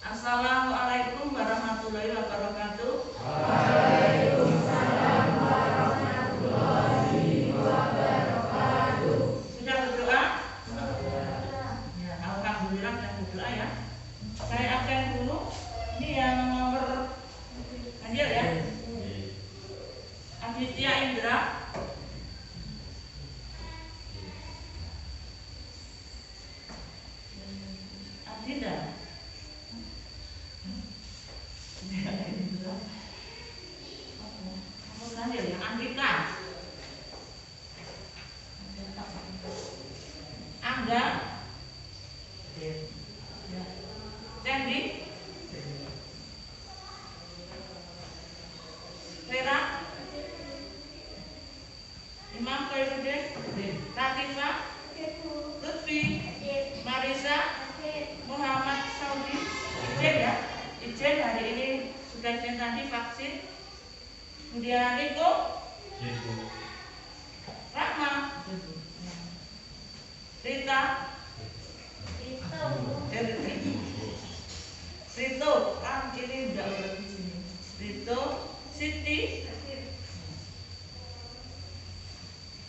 Assalamualaikum warahmatullahi wabarakatuh. Waalaikumsalam warahmatullahi wabarakatuh. Sudah berdoa? Ya, alhamdulillah sudah berdoa ya. Saya akan dulu. Ini yang nomor hadir ya. Aditya Indra. Adinda. Hadir ya, Andika. Angga. Sandy. Vera. Imam Khairuddin. Latifah. Lutfi. Marisa. Muhammad Saudi. Ijen ya. Ijen hari ini sudah Ijen tadi vaksin. Kemudian Niko. Rahma. Rita. Rito. Ini udah di sini. Rito. Siti.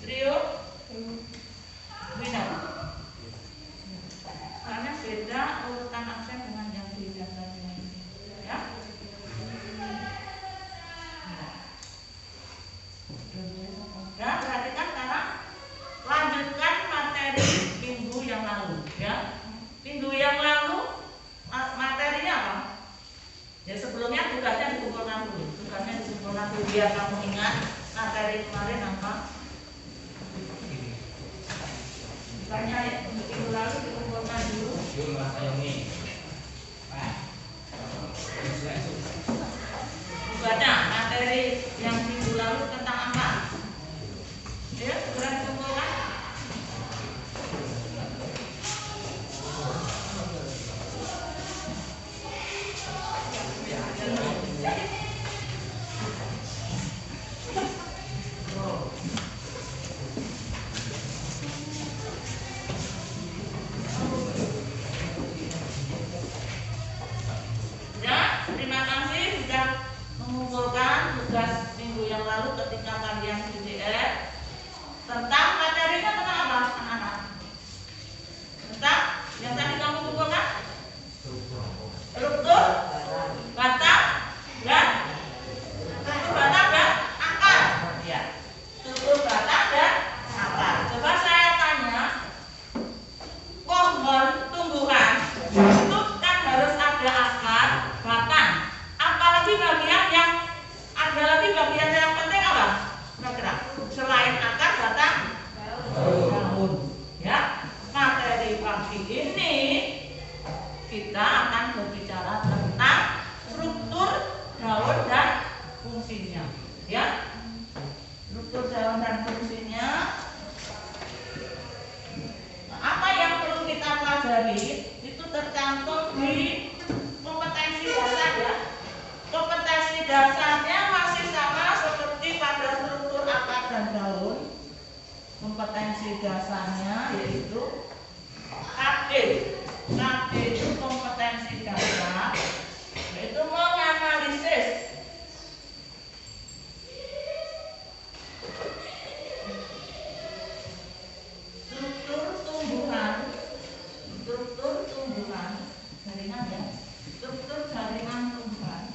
Rio. Wina. Karena beda urutan absen dengan yang di dasarnya ini, ya. Ya, perhatikan sekarang. Lanjutkan materi minggu yang lalu, ya. Minggu yang lalu materinya apa? Ya sebelumnya tugasnya dikumpulkan dulu. Tugasnya dikumpulkan dulu biar kamu ingat materi kemarin apa. Tanya ya, minggu lalu dikumpulkan dulu. Baca materi yang minggu lalu tentang apa? Ya, sudah dikumpulkan. Terima kasih sudah mengumpulkan tugas minggu yang lalu ketika kalian UTS tentang materinya tentang apa anak-anak? Tentang yang tadi kamu kumpulkan? Struktur, batang, dan akar. Ya, struktur batang dan akar. Coba saya tanya, pohon tumbuhan itu kan harus ada akar, batang. Apalagi bagian yang ada lagi bagian yang penting apa? Kira-kira selain akar, batang, daun. Ya, materi pagi ini kita akan berbicara tentang struktur daun dan fungsinya. Ya, struktur daun dan fungsinya. Nah, apa yang perlu kita pelajari itu tercantum di kompetensi dasar ya. Kompetensi dasarnya masih sama seperti pada struktur akar dan daun. Kompetensi dasarnya yaitu KD. KD itu kompetensi dasar, yaitu menganalisis struktur tumbuhan, jaringan ya, struktur jaringan tumbuhan.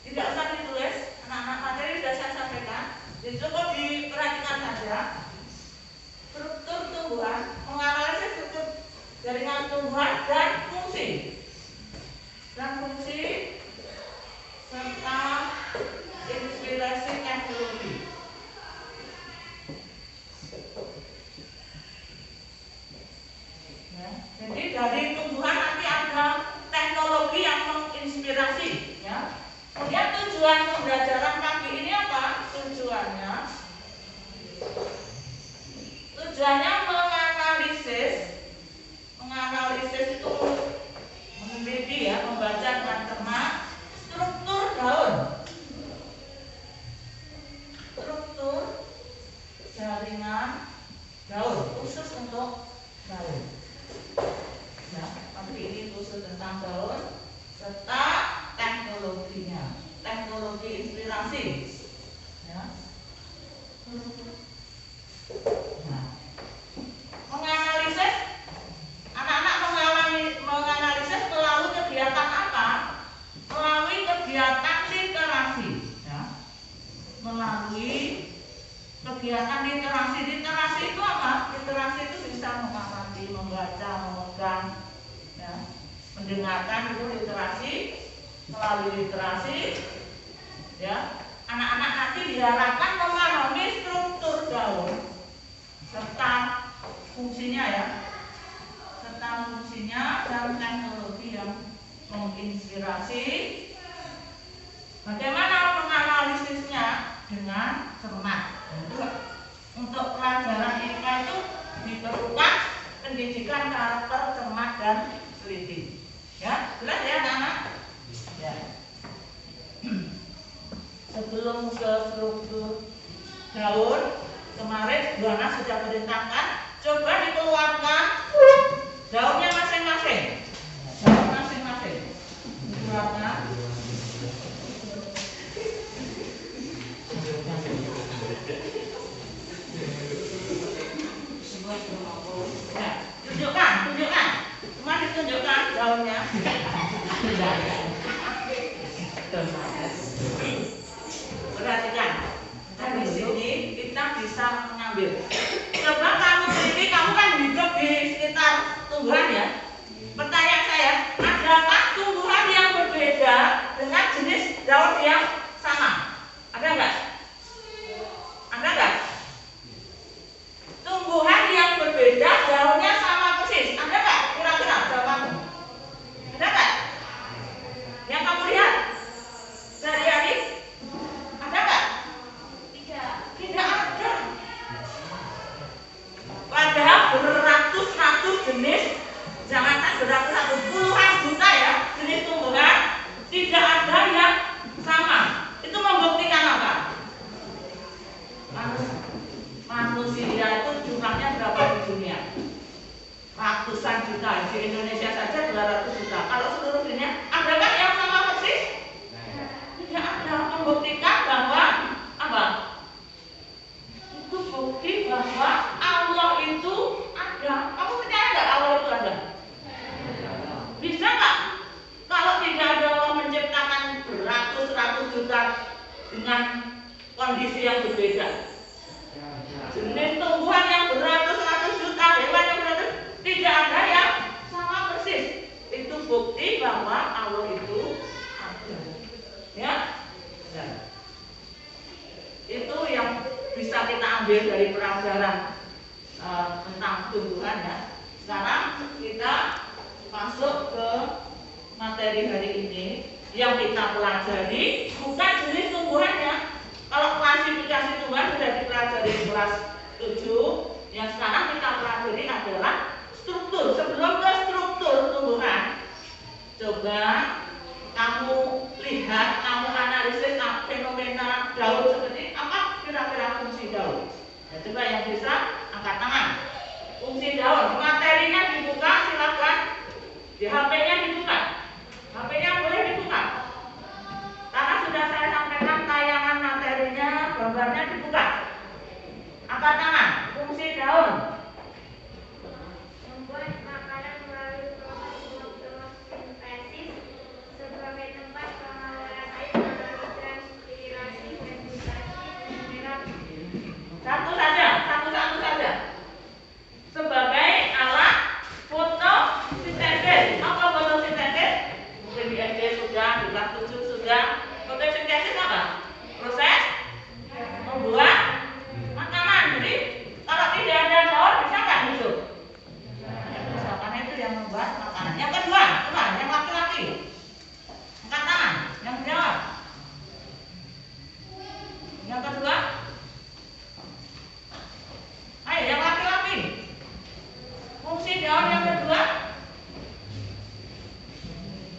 Tidak usah ditulis, anak-anak materi sudah saya sampaikan. Jadi cukup diperhatikan saja. Struktur tumbuhan, menganalisis struktur jaringan tumbuhan dan fungsi. Serta inspirasi teknologi. Ya, jadi dari tumbuhan nanti ada teknologi yang menginspirasi. Ya. Kemudian tujuan pembelajaran pagi ini apa? Tujuannya menganalisis itu meneliti ya, membaca dengan cermat struktur daun kegiatan literasi, ya. Melalui kegiatan literasi. Literasi itu apa? Literasi itu bisa mengamati, membaca, memegang, ya. Mendengarkan itu literasi. Melalui literasi, ya, anak-anak nanti diharapkan memahami struktur gaul serta fungsinya, ya, serta fungsinya dan teknologi yang menginspirasi. Bagaimana menganalisisnya dengan cermat. Untuk pelajaran IPA itu diperlukan pendidikan karakter cermat dan teliti. Ya, jelas ya anak-anak? Ya. Sebelum ke struktur gaul, kemarin Buana sudah perintahkan coba dikeluarkan daunnya masing-masing. Daun masing-masing. Dikeluarkan. Ya, tunjukkan. Cuma ditunjukkan daunnya. Perhatikan. Dari sini kita bisa mengambil. Coba kamu sendiri, kamu kan hidup di sekitar tumbuhan, ya. Pertanyaan saya, adakah tumbuhan yang berbeda dengan jenis daun yang sama? Ada nggak? Ada nggak? Tumbuhan yang berbeda daunnya sama persis. Ada nggak? Kira-kira jawabanmu? Ada nggak? Yang kamu lihat sehari-hari? Ada nggak? Tidak ada. Padahal beratus-ratus jenis, jangan beratus-ratus, puluhan juta, ya, jenis tumbuhan, tidak ada yang sama. Itu membuktikan apa? Manusia itu jumlahnya berapa di dunia? Ratusan juta. Di Indonesia saja 200 juta. Kalau seluruh dunia, adakah yang sama persis? Tidak ada. Membuktikan bahwa apa? Itu bukti bahwa Allah itu ada. Kamu percaya nggak Allah itu ada? Bisa nggak? Kalau tidak ada Allah menciptakan beratus-ratus juta dengan kondisi yang berbeda, jenis tumbuhan yang beratus-ratus juta, hewan yang beratus, tidak ada yang sama persis. Itu bukti bahwa Allah itu ada. Ya? Itu yang bisa kita ambil dari pelajaran tentang tumbuhan, ya. Sekarang kita masuk ke materi hari ini. Yang kita pelajari bukan jenis tumbuhannya. Kalau klasifikasi tumbuhan sudah dipelajari di kelas 7. Yang sekarang kita pelajari adalah struktur. Sebelum ke struktur tumbuhan, coba kamu lihat, kamu analisis fenomena daun seperti apa kira-kira fungsi daun. Nah, coba yang bisa angkat tangan. Fungsi daun, materinya dibuka, silakan. Di HP-nya dibuka. HP-nya boleh dibuka. Karena sudah saya sampaikan tayangan materinya, gambarnya dibuka. Angkat tangan. Fungsi daun. Membuat makanan melalui proses fotosintesis sebagai tempat pengelolaan air melalui transpirasi dan gustasi mineral. Satu saja. Sebagai alat fotosintesis. Apa fotosintesis? Mungkin di SD sudah, di kelas 7 sudah. Fotosintesis apa? Proses membuat makanan. Jadi kalau tidak ada daun bisa nggak hidup? Bisa, karena itu yang membuat makanan. Yang kedua, coba yang laki-laki. Angkat tangan, yang jawab. Yang kedua, ayo yang laki-laki. Fungsi daun yang kedua,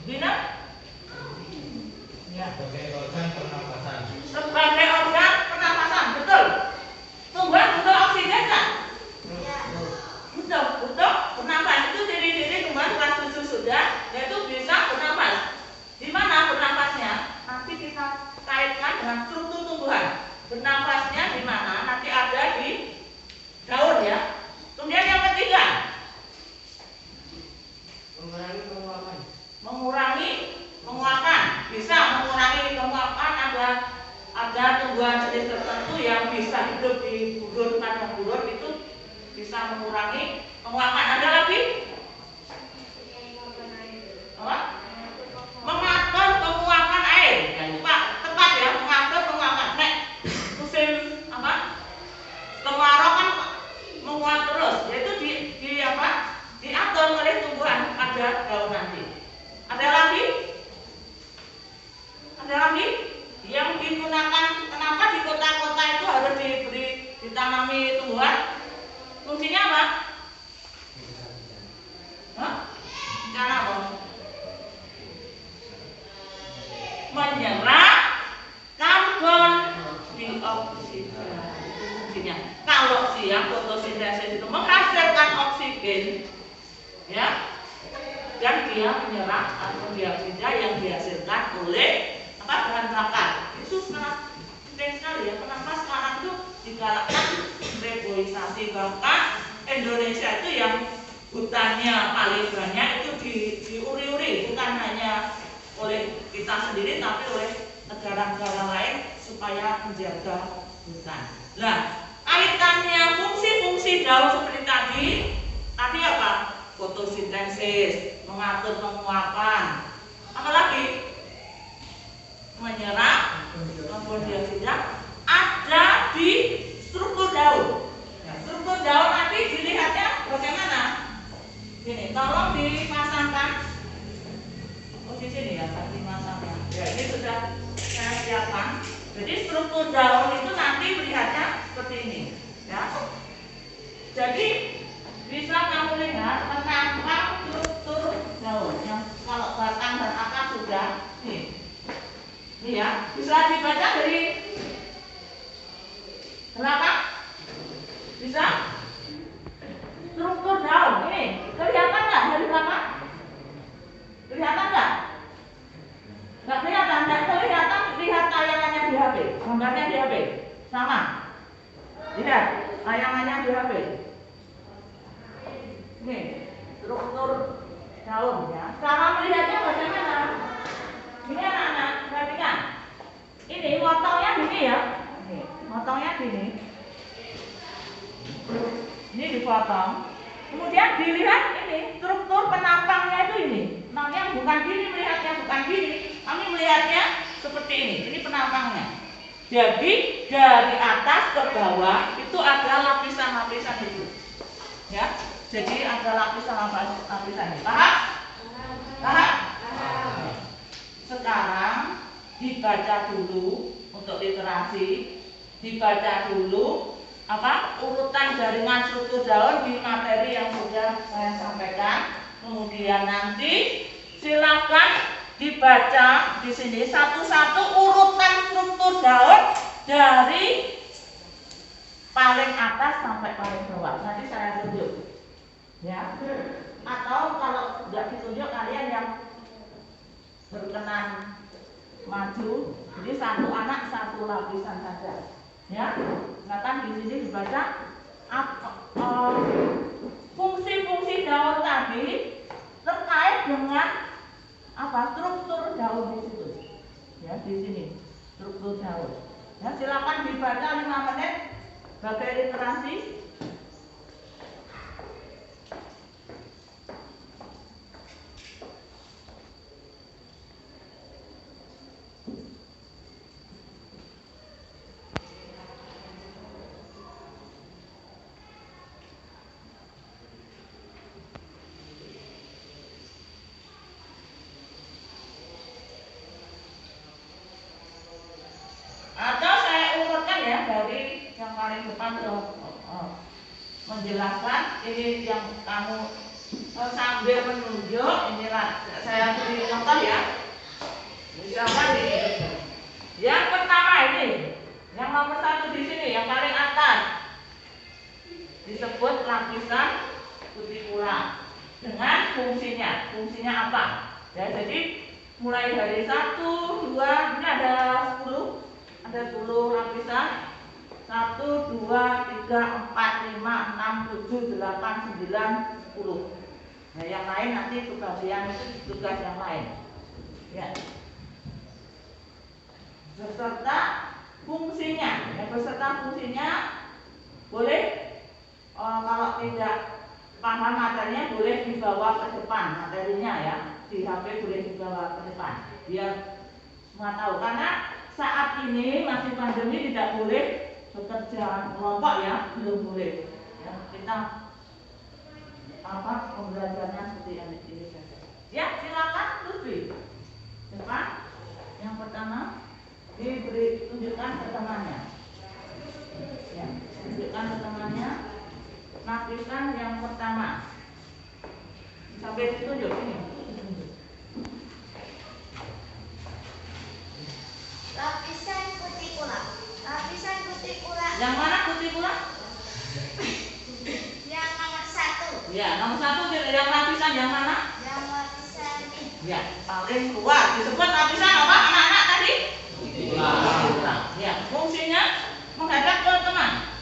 minum. Ya. ada tumbuhan jenis tertentu yang bisa hidup di gurun, padang gurun itu bisa mengurangi penguapan. Ada lagi? Apa? Mengatur penguapan air. Ya, itu Pak, tepat ya, mengatur penguapan. Nek musim apa? Kemarau kan menguap terus, yaitu diatur oleh tumbuhan pada daun nanti. Ada lagi? Ada lagi? Yang digunakan, kenapa di kota-kota itu harus ditanami tumbuhan? Fungsinya apa? Hah? Cara apa? Menyerap karbon dioksida. Fungsinya. Kalau siang fotosintesis itu menghasilkan oksigen, ya, dan dia menyerap karbon dioksida yang dihasilkan oleh bahan bakar. Itu sangat penting sekali ya. Kenapa sekarang itu digalakkan reboisasi, bahkan Indonesia itu yang hutannya paling banyak itu diuri-uri, bukan hanya oleh kita sendiri tapi oleh negara-negara lain supaya menjaga hutan. Nah, kaitannya fungsi-fungsi daun seperti tadi apa? Fotosintesis, mengatur penguapan, apalagi menyerap karbon dioksida, ada di struktur daun. Nah, struktur daun nanti dilihatnya bagaimana? Ini tolong dipasangkan. Oh, di sini ya, tadi masangnya. Ya, ini sudah saya siapkan. Jadi struktur daun itu nanti melihatnya seperti ini, ya. Jadi bisa kamu lihat penampang struktur daun yang kalau batang dan akar sudah nih. Ini ya, bisa dibaca dari belakang? Bisa? Struktur daun ini kelihatan nggak dari belakang? Kelihatan nggak? Nggak kelihatan, dan kelihatan lihat tayangannya di HP, gambarnya di HP, sama. Lihat tayangannya di HP. Nih, struktur daun ya. Cara melihatnya bagaimana? Ini anak-anak, perhatikan. Ini motongnya gini ya. Nih, motongnya gini. Ini dipotong. Kemudian dilihat ini struktur penampangnya itu ini. Namanya bukan gini melihatnya, bukan gini. Kami melihatnya seperti ini. Ini penampangnya. Jadi dari atas ke bawah itu ada lapisan-lapisan itu. Ya. Jadi ada lapisan-lapisan ini. Paham? Paham? Sekarang dibaca dulu untuk literasi. Dibaca dulu urutan jaringan struktur daun di materi yang sudah saya sampaikan. Kemudian nanti silakan dibaca di sini satu-satu urutan struktur daun dari paling atas sampai paling bawah. Nanti saya tunjuk, ya. Atau kalau tidak ditunjuk kalian yang berkenan maju, jadi satu anak satu lapisan saja. Ya, silakan di sini dibaca fungsi-fungsi daun tadi terkait dengan struktur daun di situ. Ya, di sini struktur daun. Ya, silakan dibaca 5 menit sebagai literasi. Atau saya urutkan ya dari yang paling depan menjelaskan ini yang kamu sambil menunjuk, inilah saya beri contoh ya. Misalkan ini. Yang pertama ini, yang nomor 1 di sini, yang paling atas disebut lapisan cuticula dengan fungsinya. Fungsinya apa? Ya, jadi mulai dari 1, 2, ini ada 10. Ada 10 lapisan. 1, 2, 3, 4, 5, 6, 7, 8, 9, 10. Nah, yang lain nanti tugas yang lain. Ya. beserta fungsinya. Yang beserta fungsinya boleh kalau tidak paham materinya boleh dibawa ke depan materinya ya, di HP boleh dibawa ke depan biar semua tahu. Karena saat ini masih pandemi tidak boleh bekerja kelompok ya, belum boleh. Ya, kita pembelajarannya seperti ini saja. Ya, silakan Lutfi. Depan. Yang pertama tunjukkan ke temannya. Ya, tunjukkan ke temannya. Lapisan yang pertama. Sampai ditunjuk ini. Lapisan kutikula. Lapisan kutikula. Yang mana kutikula? Yang nomor 1. Ya, nomor 1 yang lapisan yang mana? Yang lapisan ini. Ya, paling luar. Disebut lapisan apa anak-anak tadi? Kutikula. Ya, fungsinya menghadap ke teman.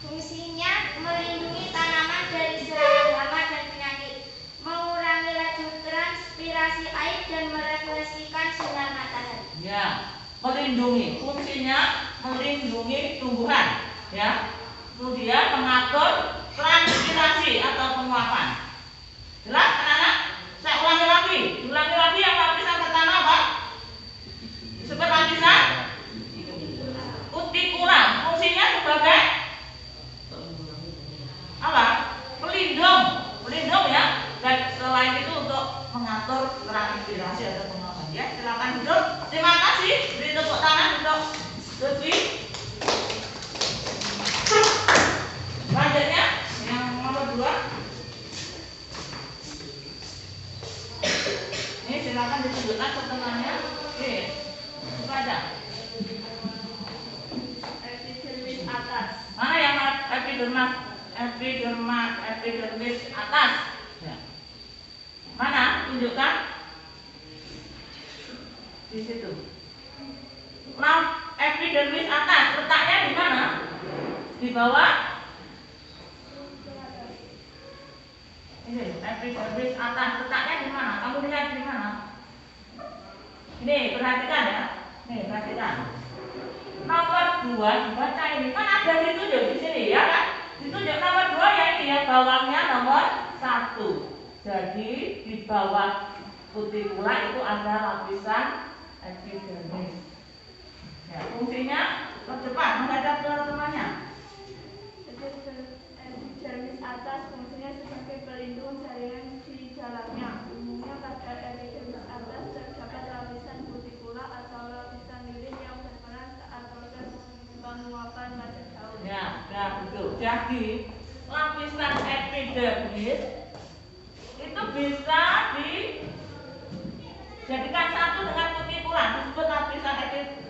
Fungsinya melindungi tanaman dari serangan hama dan penyakit, mengurangi laju transpirasi air dan merefleksikan sinar matahari. Ya, melindungi. Fungsinya melindungi tumbuhan. Ya, kemudian mengatur transpirasi atau penguapan. Jelas, anak-anak? Saya ulangi lagi yang lapisan pertama apa? Disebut lapisan kutikula. Fungsinya sebagai apa? Pelindung ya. Dan selain itu untuk mengatur transpirasi atau penguapan. Ya, silakan duduk. Terima kasih. Beri tepuk tangan untuk Lutfi. Selanjutnya yang nomor 2. Ini silakan ditunjukkan ke temannya. Oke, baca. Epidermis atas. Mana yang epidermis atas? Ya. Mana? Tunjukkan. Di situ. Nah, epidermis atas letaknya di mana? Di bawah. Ini epidermis atas letaknya di mana? Kamu lihat di mana? Ini perhatikan ya. Nih perhatikan. Nomor 2 dibaca ini kan ada ditunjuk di sini ya kan? Ditunjuk nomor 2 ya ini ya, bawahnya nomor 1. Jadi di bawah kutikula itu ada lapisan epidermis. Ya, fungsinya terdepan menghadap ke temannya. Epidermis atas fungsinya sebagai pelindung jaringan di dalamnya. Umumnya pada epidermis atas terdapat lapisan kutikula atau lapisan lilin yang berperan saat proses penguapan pada daun. Ya, betul. Jadi lapisan epidermis itu bisa dijadikan satu dengan kutikula. Disebut lapisan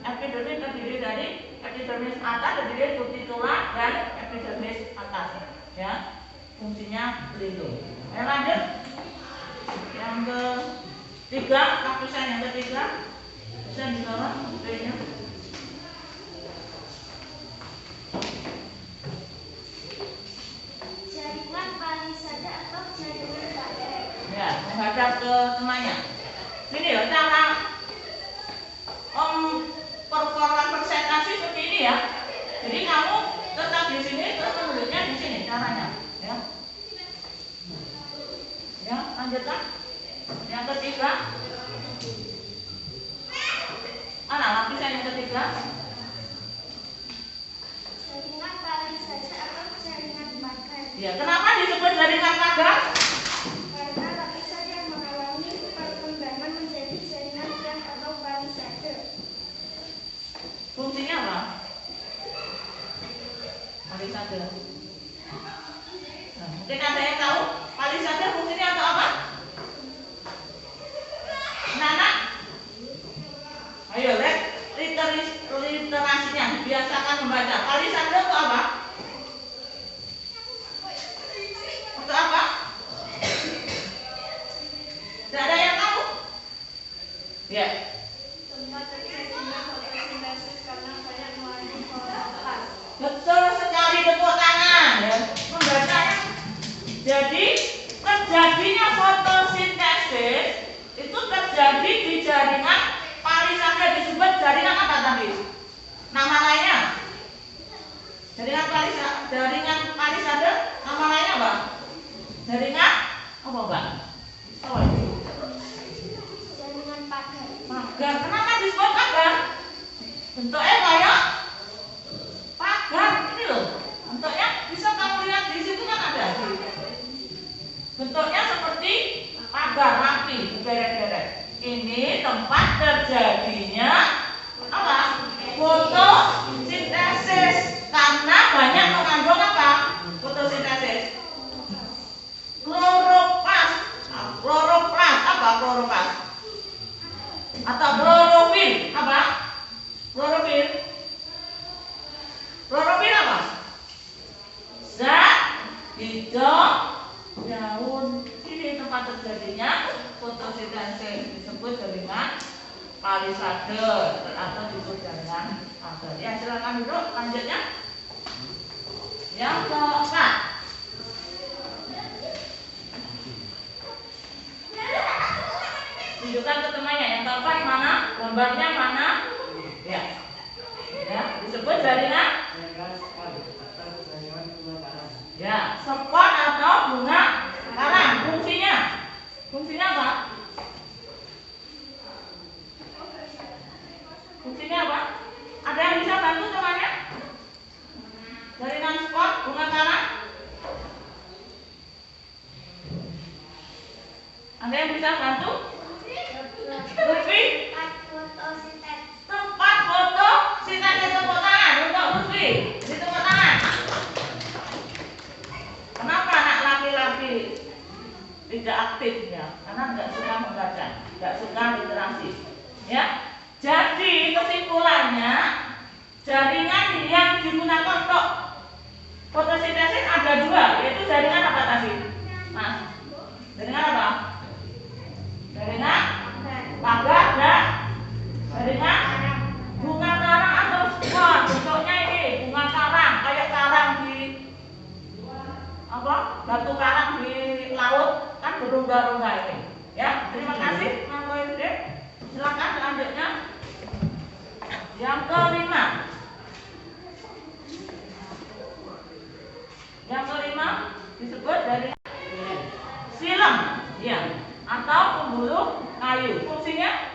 epidermis terdiri dari epidermis atas, terdiri dari kutikula dan epidermis atas. Ya, fungsinya pelindung. Lanjut. Yang ketiga, lapisan yang ketiga bisa di bawah B-nya. Jaringan palisada atau jaringan badan. Ya, menghadap ke temannya. Ini ya cara performa presentasi seperti ini ya. Jadi kamu tetap di sini, terus menunjuknya di sini caranya. Ya, ya lanjutkan. Yang ketiga, mana lapisan yang ketiga? Jaringan palisada atau jaringan badan. Ya, kenapa disebut jaringan pagar? Karena lapisan yang mengalami perkembangan menjadi jaringan tiang atau palisade. Fungsinya apa? Palisade. Nah, mungkin ada yang tahu palisade fungsinya untuk apa? Anak-anak, ayo lihat literasinya, biasakan membaca. Palisade untuk apa? Untuk apa? Tidak ada yang tahu? Ya. Tempat terjadinya fotosintesis karena banyak mengandung pengetahuan. Betul sekali, tepuk tangan ya. Membacanya. Jadi terjadinya fotosintesis itu terjadi di jaringan palisade, disebut Bentuknya kayak pagar ini loh. Bentuknya bisa kamu lihat di situ kan ada. Bentuknya seperti pagar rapi, berderet-deret. Ini tempat terjadinya apa? Fotosintesis. Karena banyak mengandung apa? Fotosintesis. Kloroplas. Nah, kloroplas apa kloroplas? Atau klorofil apa? Klorofil. Klorofil apa? Zat hijau daun. Ini tempat terjadinya fotosintesis, disebut jaringan palisade atau disebut jaringan pagar. Ya, silakan duduk. Lanjutnya yang keempat. Tunjukkan ke temannya. Yang keempat mana? Gambarnya mana? Ya. Ya, disebut jaringan. Ya, spot atau bunga karang. Fungsinya apa? Fungsinya apa? Ada yang bisa bantu temannya? Jaringan spot bunga karang? Ada yang bisa bantu? Lutfi? Tempat fotosintesis, tepuk tangan untuk Lutfi. Di tepuk tangan. Kenapa anak laki-laki tidak aktif ya? Karena nggak suka membaca, nggak suka literasi. Ya. Jadi kesimpulannya, jaringan yang digunakan untuk fotosintesis ada dua, yaitu jaringan apa tadi? Mas, jaringan apa? Jaringan pagar dan jaringan bunga karang atau spot. Bentuknya ini bunga karang, kayak karang di apa? Batu karang di laut kan berongga-rongga ini. Ya, terima kasih Mas Koirudin. Silakan selanjutnya. Yang kelima. Yang kelima disebut dari silem, ya, atau pembuluh kayu. Fungsinya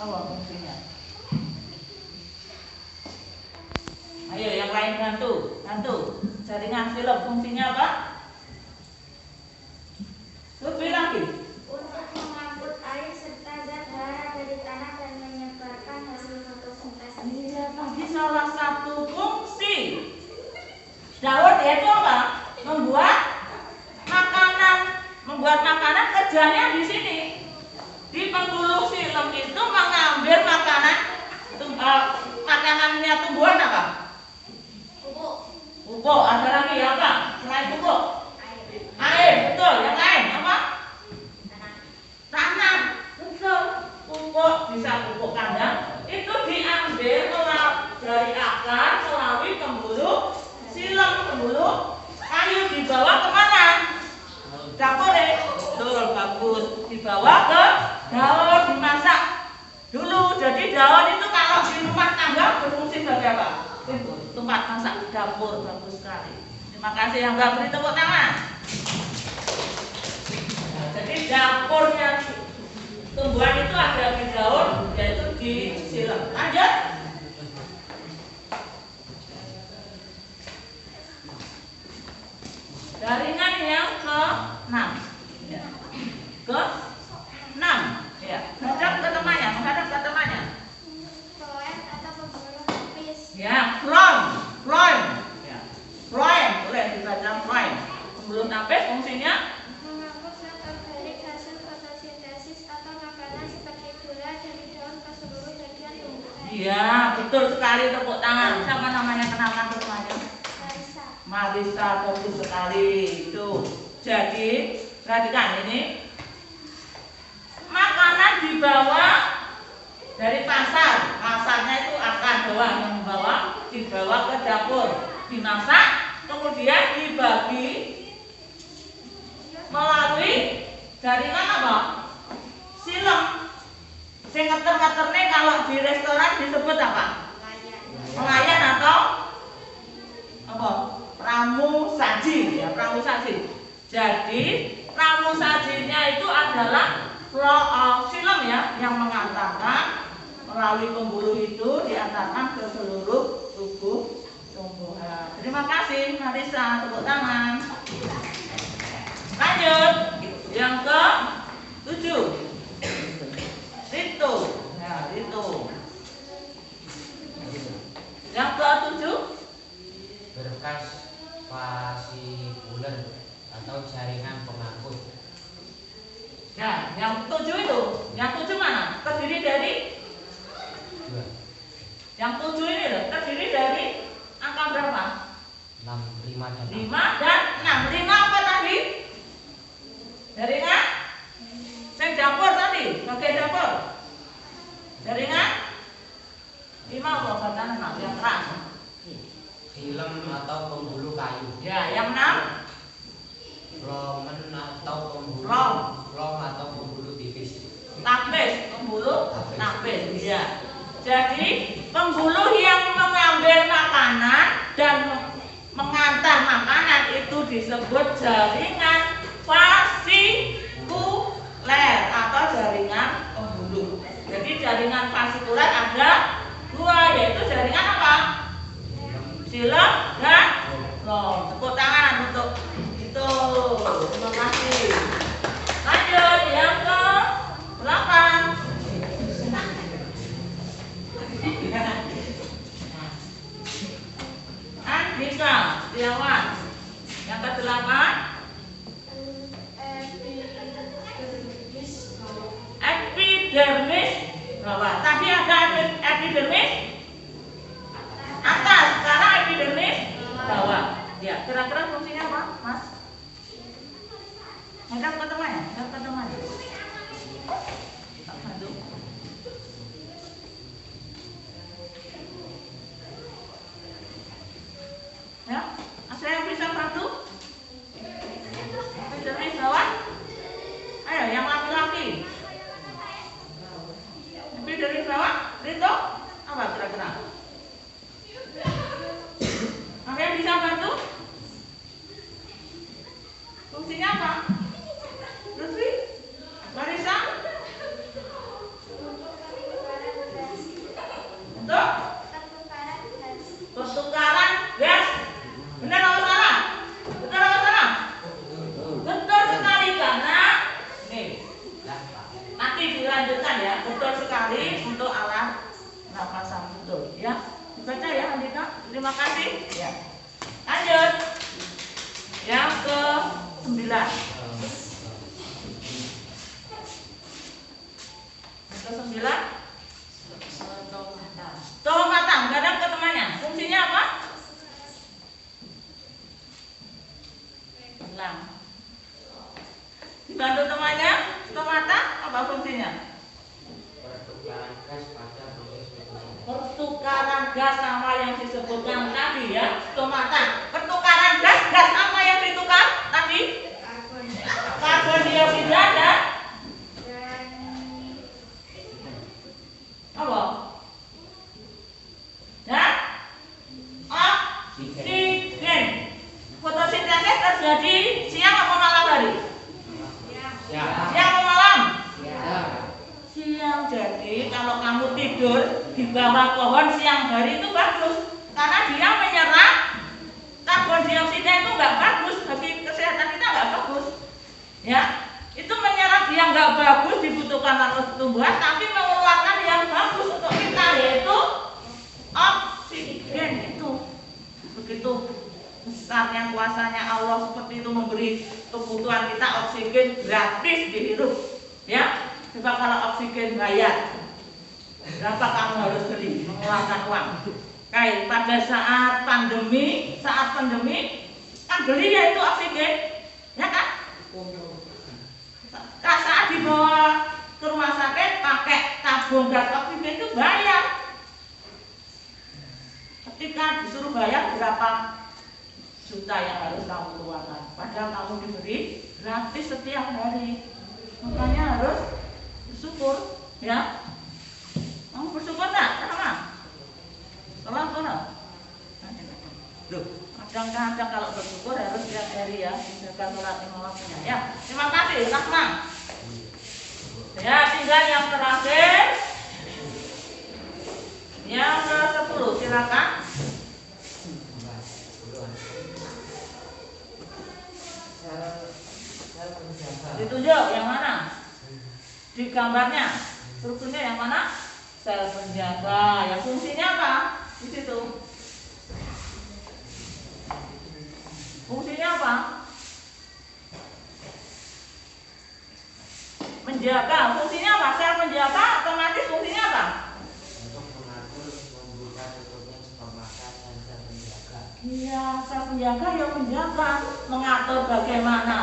apa fungsinya? Ayo yang lain bantu. Jaringan silem fungsinya apa? Lebih lagi. Untuk mengangkut air serta zat hara dari tanah dan menyebarkan hasil fotosintesis. Iya, tadi salah satu fungsi daun yaitu apa? Membuat makanan kerjanya di sini. Di pembuluh silem itu mengambil makanannya tumbuhan apa? Pupuk. Ada lagi apa? Selain pupuk? Air. Betul. Yang lain apa? Tanam. Betul. Pupuk bisa pupuk kandang. Itu diambil dari akar melalui pembuluh silem, pembuluh kayu, dibawa kemana? Dapur deh. Betul, bagus. Dibawa ke daun, dimasak dulu. Jadi daun itu kalau di rumah tangga berfungsi sebagai apa? Tempat masak dapur. Bagus sekali. Terima kasih yang nggak beri tepuk tangan. Nah, jadi dapurnya tumbuhan itu ada di daun, yaitu di silem. Lanjut. Jaringan yang ke-6. Ya. Ke-6. Ya. Menghadap ke temannya. Floem atau pembuluh tipis. Ya, floem. Ya. Floem, boleh dibaca floem. Pembuluh tapis fungsinya Mengangkut zat organik hasil fotosintesis atau makanan seperti gula dari daun ke seluruh bagian tumbuhan. iya, betul sekali, tepuk tangan. Siapa namanya, kenalkan ke semuanya? Marisa, bagus sekali. Itu. Jadi, perhatikan ini. Makanan dibawa dari pasar. Pasarnya itu akan yang dibawa ke dapur, dimasak, kemudian dibagi melalui jaringan apa? Silem. Sing ngeter-ngeterne kalau di restoran disebut apa? Pelayan atau apa? Pramu saji, ya, pramu saji. Jadi pramusajinya itu adalah film ya, yang mengatakan melalui pembuluh itu diantarkan ke seluruh tubuh tumbuhan. Terima kasih Marisa, tepuk tangan. Lanjut yang ke 7. Rito. Nah, Rito. Yang ke 7 berkas fasikuler atau jaringan pengangkut. Nah, yang 7 itu, yang 7 mana? Terdiri dari 2. yang 7 ini loh, terdiri dari angka berapa? 6, 5 dan 6. 5 dan 6. 5 apa tadi? Jaringan? Yang dapur tadi, bagian dapur. Jaringan? 5 apa bagian 6 yang keras? Film atau pembuluh kayu. Ya, yang 6 Lomen atau pembuluh. Lom. Lom atau pembuluh tipis. lapis, pembuluh lapis. Ya. Jadi pembuluh yang mengambil makanan dan mengantar makanan itu disebut jaringan fasikuler atau jaringan pembuluh. Jadi jaringan fasikuler ada 2, yaitu jaringan apa? Silem dan lom. Tepuk tangan untuk itu. Terima kasih. Lanjut yang ke 8. Andika Setiawan. Yang ke 8 epidermis bawah. Tadi ada epidermis atas, sekarang epidermis bawah. Ya, kira-kira fungsinya apa, Mas? Hadap ke temannya, hadap ke temannya. Tak bantu. Ya, ada yang bisa bantu? Epidermis bawah. Ayo, yang laki-laki. Epidermis bawah, Rito, apa kira-kira? Ada yang bisa bantu? Fungsinya apa? Lutfi? Marisa? Untuk pertukaran gas. Benar atau salah? Benar atau salah? Betul sekali, karena nih nanti dilanjutkan ya. Betul sekali untuk alat napasan, betul ya. Dibaca ya Andika. Terima kasih. Ya. Lanjut. Yang ke 9. Yang ke 9. Tolong matang, gadang ke temannya. Fungsinya apa? Hilang. Dibantu temannya, stomata, apa fungsinya? Pertukaran gas pada proses metode. Pertukaran gas sama yang disebutkan tadi ya, stomata. Pertukaran gas apa yang ditukar tadi? Karbon dioksida dan apa? Dan oksigen. Fotosintesis terjadi siang atau malam hari? Siang atau malam? Siang. Jadi kalau kamu tidur di bawah pohon siang hari itu bagus, karena dia menyerap karbon dioksida. Itu nggak bagus bagi kesehatan kita, nggak bagus. Ya, itu menyerap yang nggak bagus dibutuhkan oleh tumbuhan, tapi mengeluarkan yang bagus untuk kita, yaitu oksigen. Itu begitu besarnya kuasanya Allah seperti itu, memberi kebutuhan kita oksigen gratis dihirup. Ya, coba kalau oksigen bayar, berapa kamu harus beli, mengeluarkan uang? Kayak pada saat pandemi kan beli ya itu oksigen, ya kan? Saat dibawa ke rumah sakit pakai tabung gas oksigen itu bayar. Ketika disuruh bayar berapa juta yang harus kamu keluarkan, padahal kamu diberi gratis setiap hari. Makanya harus bersyukur, ya. Kamu bersyukur nggak? Sama? Tolong. Loh, Kadang-kadang kalau bersyukur harus tiap hari ya, menjaga sholat lima waktunya. Ya, terima kasih, Rahma. Ya, tinggal yang terakhir, yang ke-10, silakan. Ditunjuk yang mana? Di gambarnya, strukturnya yang mana? Sel penjaga. Yang fungsinya apa? Di situ. Fungsinya apa? Menjaga. Fungsinya apa? Sel penjaga otomatis fungsinya apa? Untuk mengatur membuka tutupnya stomata dan sel penjaga. Iya, sel penjaga yang menjaga, mengatur bagaimana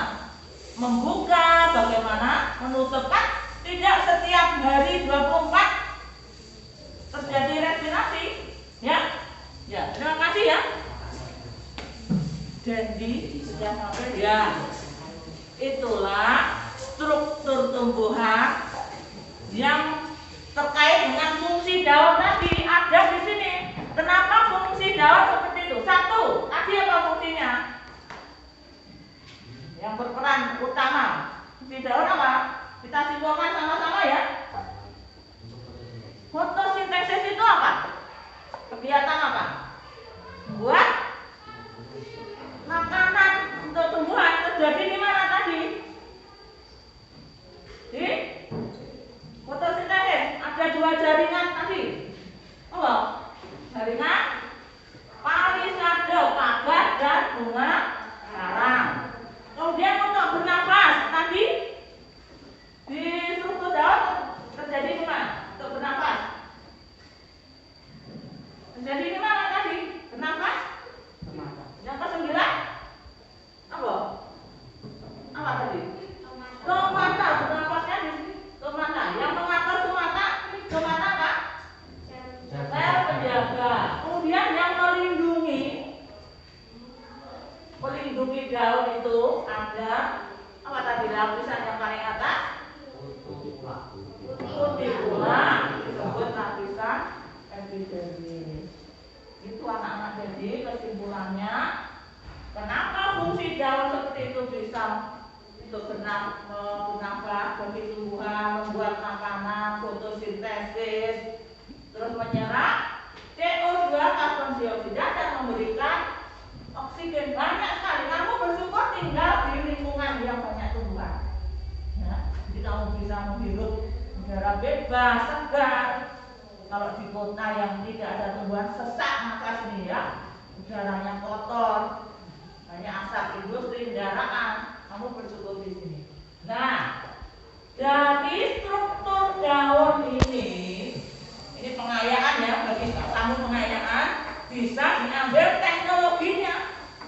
membuka, bagaimana menutup. Kan tidak setiap hari 24 terjadi respirasi. Ya, ya, terima kasih ya. Jadi sudah sampai ya. Itulah struktur tumbuhan yang terkait dengan fungsi daun tadi ada di sini. Kenapa fungsi daun seperti itu? Satu, tadi apa fungsinya? Yang berperan utama. Fungsi daun apa? Kita simpulkan sama-sama ya. Fotosintesis itu apa? Kegiatan apa? Buat makanan untuk tumbuhan. Terjadi di mana tadi? Di fotosintesis. Ada 2 jaringan tadi. Oh, jaringan palisade, pagar dan bunga karang. Kemudian untuk bernafas tadi di struktur daun terjadi di mana? Untuk bernafas terjadi di mana tadi? Bernafas? Yang ke-9 apa? Apa tadi? Stomata. Bernafasnya di stomata. Yang mengatur stomata apa? Sel penjaga. Kemudian yang melindungi daun itu ada apa tadi? Lapisan yang paling atas kutikula, disebut lapisan epidermis. Itu anak-anak. Jadi kesimpulannya, kenapa fungsi daun seperti itu bisa untuk bernafas bagi tumbuhan, membuat makanan, fotosintesis, terus menyerap CO2, karbon dioksida, dan memberikan oksigen. Banyak sekali. Kamu bersyukur tinggal di lingkungan yang banyak tumbuhan. Ya, jadi kamu bisa menghirup udara bebas, segar. Kalau di kota yang tidak ada tumbuhan, sesak maka sini ya, udaranya kotor, banyak asap industri, kendaraan. Kamu bersyukur di sini. Nah, dari struktur daun ini pengayaan ya, bagi kamu pengayaan bisa diambil teknologinya.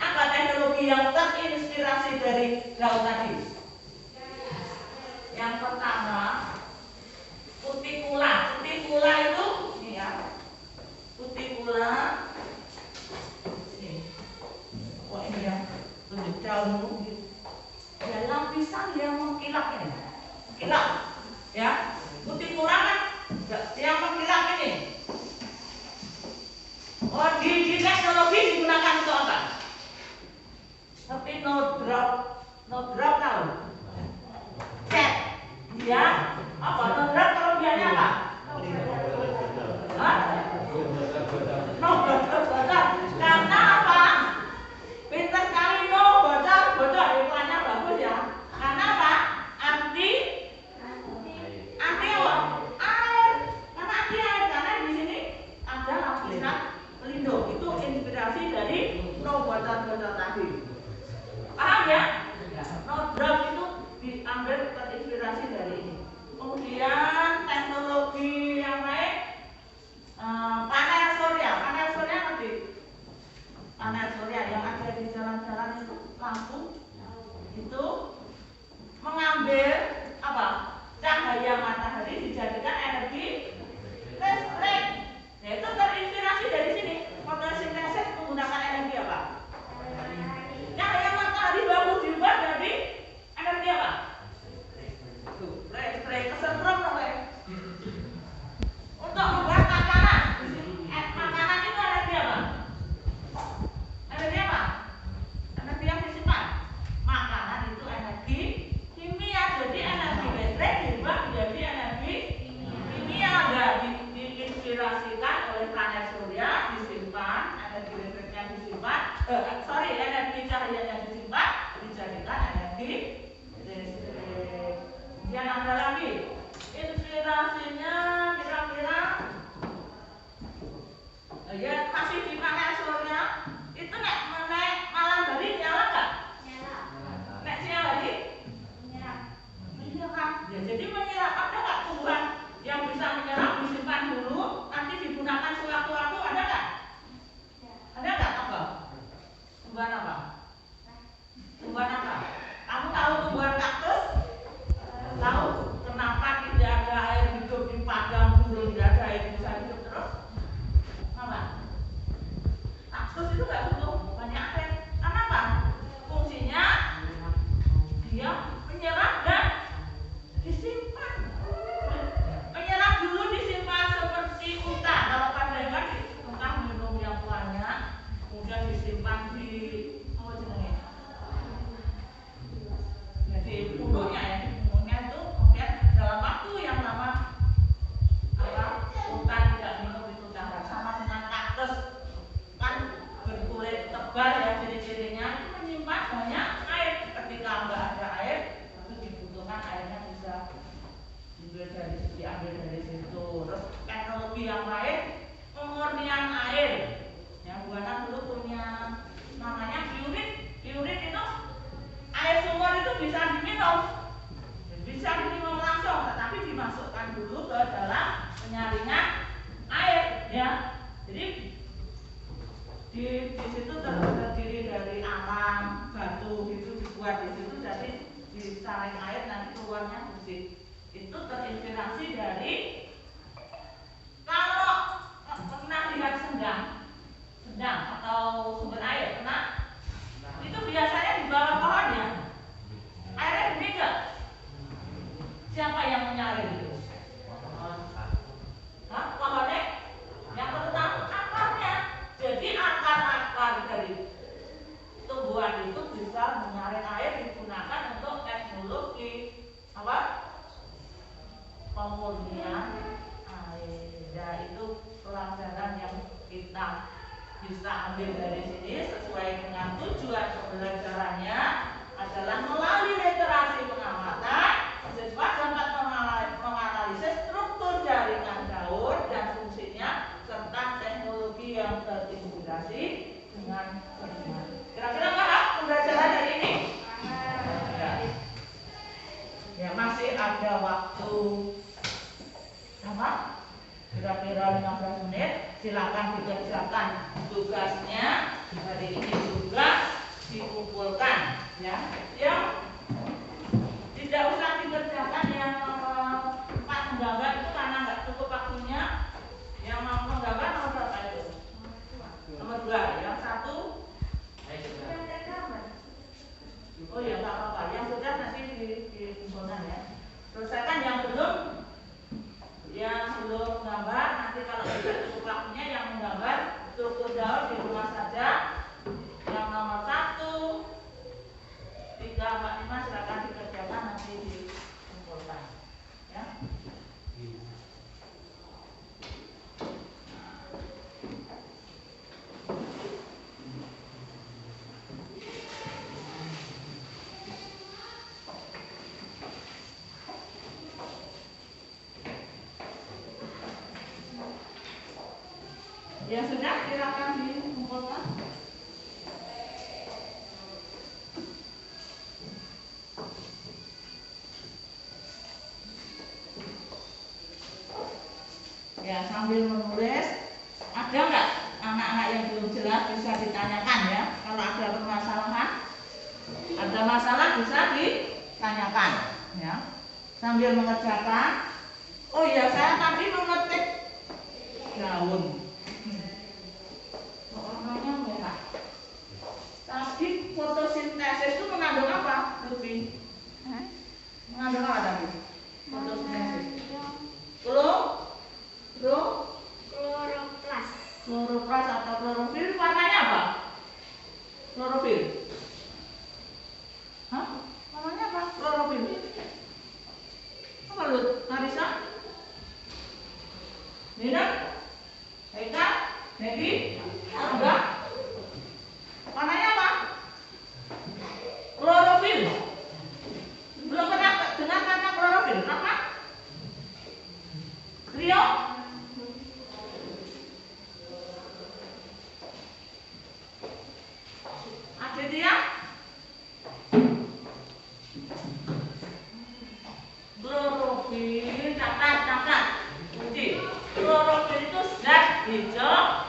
Apa teknologi yang terinspirasi dari daun tadi? Yang pertama, kutikula. Kutikula itu ini ya. Kutikula ini. Oh ini ya, tunjuk daun dulu. Ada lapisan yang mengkilap ini. Kilap. Ya. Kutikula kan yang mengkilap ini. Oh di teknologi digunakan untuk apa? Seperti no drop tahu. Cat. Ya. Apa no drop kelebihannya apa? Hah? No bocor. Karena apa? Pinter kali no bocor. Iklannya bagus ya. Karena apa? Anti apa? Air. Karena anti air. Karena di sini ada lapisan pelindung. Itu inspirasi dari no bocor tadi. Paham ya? No drop itu diambil terinspirasi dari ini. Kemudian teknologi yang lain, panel surya nanti. Panel surya yang ada di jalan-jalan itu lampu itu mengambil apa? Cahaya matahari dijadikan energi listrik. Yaitu terinspirasi dari sini. Fotosintesis menggunakan energi apa? Cahaya matahari bagus dibuat dari energi apa? Listrik. Kesetrum dia menyerap dan disimpan. Menyerap dulu disimpan seperti unta. Kalau pada hewan unta minum yang banyak, kemudian disimpan di apa jenenge? Jadi punuknya ya, punuknya itu kemudian dalam waktu yang lama unta tidak minum itu dah. Sama dengan kaktus kan berkulit tebal ya, ciri-cirinya menyimpan banyak air. Ketika nggak ada air, itu dibutuhkan airnya bisa diambil dari situ. Terus teknologi yang lain, pemurnian air. Yang Buana dulu punya namanya piurit. Piurit itu air sumur itu bisa diminum. Bisa diminum langsung, tetapi dimasukkan dulu ke dalam penyaringan air ya. Jadi di situ terdiri dari alam, batu gitu dibuat di situ, jadi disaring air nanti keluarnya bersih. Itu terinspirasi dari kalau pernah lihat sendang atau sumber air, pernah? Itu biasanya di bawah pohon ya. Airnya gede nggak? Siapa yang menyaring itu? Hah? Pohonnya? Yang terutama akarnya. Jadi akar-akar dari tumbuhan itu bisa menyaring air, digunakan untuk teknologi apa? Pemurnian air. Ya, itu pelajaran yang kita bisa ambil dari sini sesuai dengan tujuan pembelajarannya adalah melalui literasi pengamatan siswa dapat menganalisis struktur jaringan daur dan fungsinya serta teknologi yang terintegrasi dengan seniman. Kira-kira paham pembelajaran hari ini? Ya, masih ada waktu sama kira-kira 15 menit. Silakan dikerjakan tugasnya hari ini juga dikumpulkan ya. Yang tidak usah dikerjakan yang Pak menggambar itu karena nggak cukup waktunya. Yang mau menggambar nomor berapa itu? Nomor 2. Yang 1 oh ya nggak apa-apa. Yang sudah nanti dikumpulkan ya. Selesaikan yang belum menggambar, nanti kalau tidak cukup waktunya yang menggambar struktur daur di rumah saja. Yang nomor 1, 3, 4, 5 silakan dikerjakan nanti dikumpulkan ya. Ya sudah, silakan dikumpulkan. Ya, sambil menulis, ada nggak anak-anak yang belum jelas bisa ditanyakan ya. Kalau ada permasalahan, ada masalah bisa ditanyakan ya. Sambil mengerjakan. Oh iya, saya tadi memetik daun. Warnanya merah. Tadi fotosintesis itu mengandung apa, Lutfi? Mengandung apa tadi? Fotosintesis. Kloroplas atau klorofil warnanya apa? Klorofil. Hah? Warnanya apa? Klorofil. Apa Lut? Marisa? Nina? Eka? Negi? Enggak? Warnanya apa? Klorofil. Belum pernah dengar kata klorofil? Apa? Rio? Aditya? Klorofil, catat. Kunci. Klorofil itu zat hijau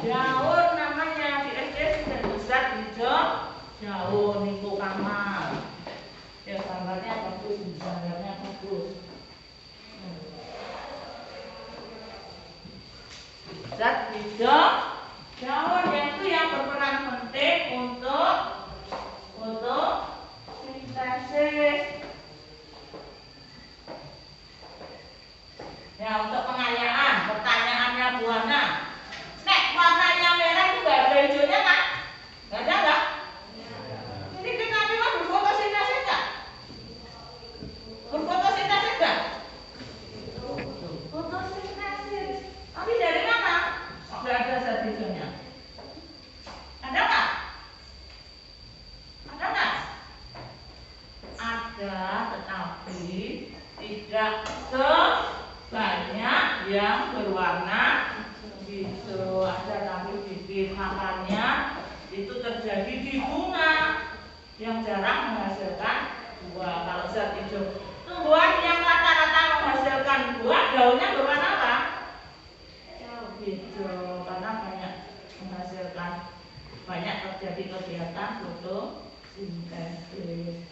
daun, namanya di SD sudah zat hijau daun. Niku Kamal. Ya gambarnya bagus. Zat hijau daun itu yang berperan penting untuk sintesis kasih. Ya, untuk pengayaan, pertanyaannya Bu Ana. Nek warnanya merah itu nggak ada hijaunya kan? Nggak ada nggak? Ini kita memang berfotosintesis nggak? Berfotosintesis nggak? Fotosintesis. Tapi dari mana? Oh, nggak ada zat hijaunya. Ada nggak? Ada nggak? Ada, tetapi tidak sebanyak yang berwarna hijau. Ada tapi bibit makannya itu terjadi di bunga yang jarang menghasilkan buah. Kalau zat hijau, tumbuhan yang rata-rata menghasilkan buah daunnya berwarna apa? Hijau, karena banyak menghasilkan, banyak terjadi kegiatan fotosintesis.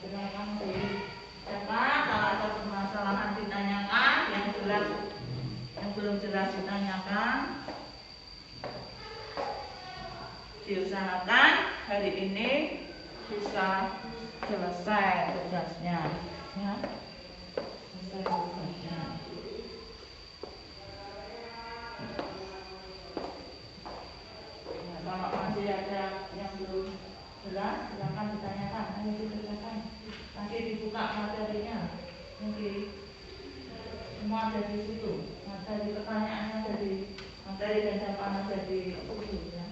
Silakan dicatat, kalau ada permasalahan ditanyakan, yang jelas, yang belum jelas ditanyakan. Diusahakan hari ini bisa selesai tugasnya, ya. Selesai tugasnya. Nah, kalau masih ada yang belum jelas, silakan ditanyakan. Ayo dikerjakan. Nanti dibuka materinya. Nanti semua ada di situ. Materi pertanyaannya ada di materi dan jawaban ada di situ, ya.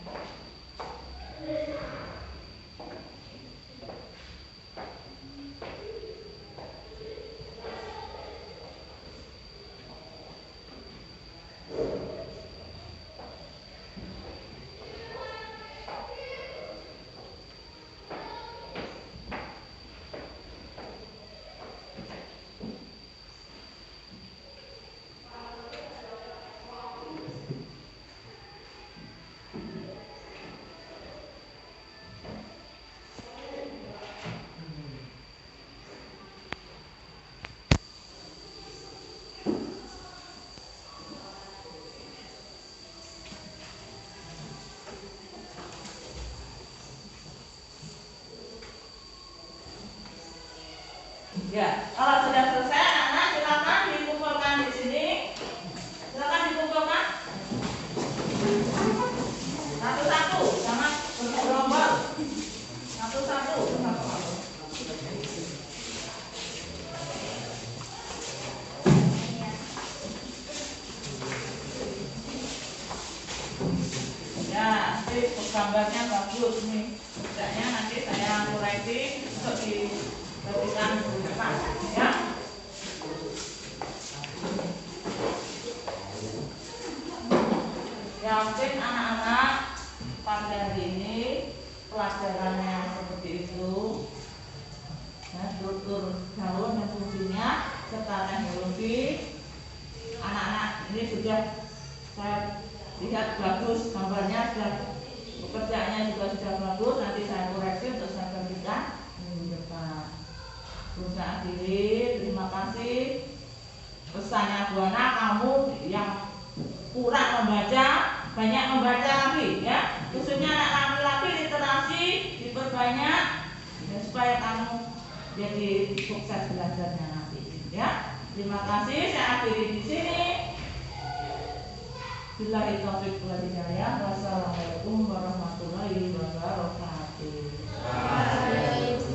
Ya, kalau sudah selesai anak-anak silakan dikumpulkan di sini. Silakan dikumpulkan satu-satu, jangan bergerombol. Satu-satu. Ya, nanti gambarnya bagus nih. Tidaknya nanti saya koreksi untuk diberikan di depan, ya. Ya, mungkin anak-anak pada hari ini pelajarannya seperti itu. Ya, struktur daun dan fungsinya serta teknologi. Anak-anak ini sudah saya lihat bagus gambarnya, sudah pekerjaannya juga sudah bagus. Nanti saya koreksi untuk saya berikan minggu depan. Saya akhiri, terima kasih. Pesannya Bu Ana, kamu yang kurang membaca, banyak membaca lagi, ya. Khususnya anak laki-laki, literasi diperbanyak, ya, supaya kamu jadi sukses belajarnya nanti, ya. Terima kasih, saya akhiri di sini. Billahi taufiq wal hidayah. Wassalamualaikum warahmatullahi wabarakatuh.